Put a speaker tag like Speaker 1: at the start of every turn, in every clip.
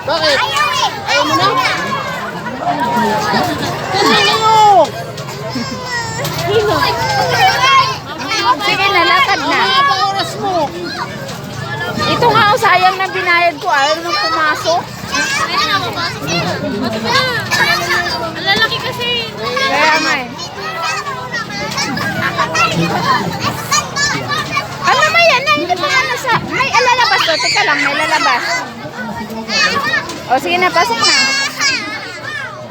Speaker 1: Bakit? Ayaw mo na?
Speaker 2: Sige na, lakad na.
Speaker 1: Oras mo.
Speaker 2: Ito nga, oh, sayang na binayad ko. Ayaw nung pumasok.
Speaker 3: Ang lalaki kasi.
Speaker 2: Kaya nga eh. Ano ba yan? Hindi pa nga nasa... May lalabas to. Teka lang, may lalabas. O, sige na, pasok na.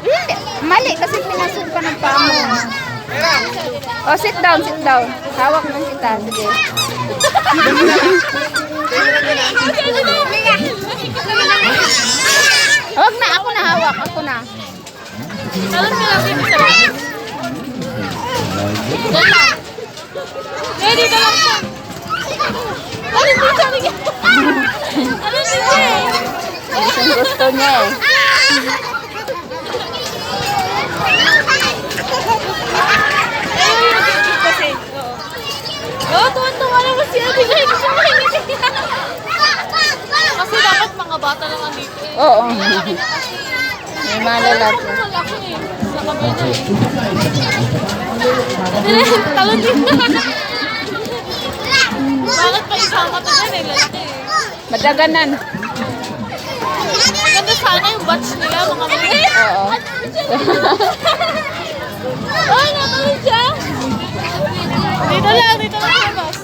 Speaker 2: Hindi. Mali kasi pinasok ka ng paa mo. O, sit down, sit down. Hawak mo kita. Sige. Huwag na, ako na hawak. Ako na.
Speaker 3: Alam ka lang dito sa labas. Diyan lang. Eh, dito lang siya. Ano dito? Ano dito eh?
Speaker 2: Ang gusto niya eh.
Speaker 3: Kasi, oo, tuwan-tuwa naman si Ate Nay. Kasi dapat mga bata lang andito eh.
Speaker 2: Oo.
Speaker 3: Malaki na kasi.
Speaker 2: May malalaki.
Speaker 3: Malaki eh. Sa kabila eh. Talon din na. Bakit pa isama ka dyan eh? Lalaki eh.
Speaker 2: Madaganan.
Speaker 3: Maganda sana yung batch nila, mga maliit.
Speaker 2: Oo.
Speaker 3: Ay, natalon siya. Dito lang sa labas.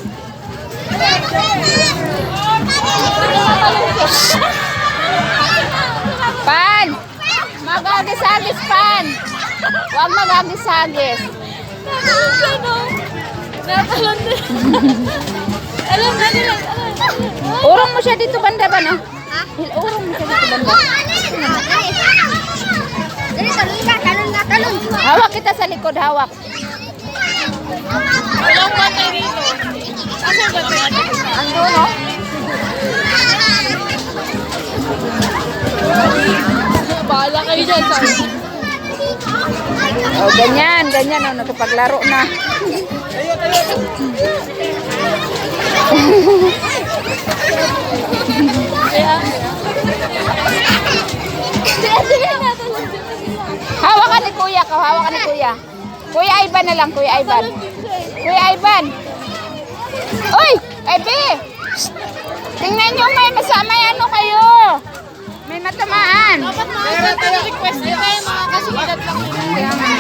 Speaker 2: Pan! Magagis-agis, Pan! Huwag magagis-agis.
Speaker 3: Natalon siya, no? Natalon din. Alam na nila.
Speaker 2: Urong mo siya dito banda ba, no? Urong mo siya dito banda. Hawak kita sa likod, hawak.
Speaker 3: Walang batay dito. Asa yung batay?
Speaker 2: Ando, no?
Speaker 3: Bahala kayo dyan, sabi.
Speaker 2: O, ganyan, ganyan, oh, nagpapaglaro na. Hawakan ni Kuya, hawakan ni Kuya. Kuya Ivan na lang, Kuya Ivan. Kuya Ivan. Uy, Ebe! Tingnan nyo, may masama ano kayo. May matamaan.
Speaker 3: Dapat mga request nila yung mga kasulat lang.
Speaker 2: Kaya nga.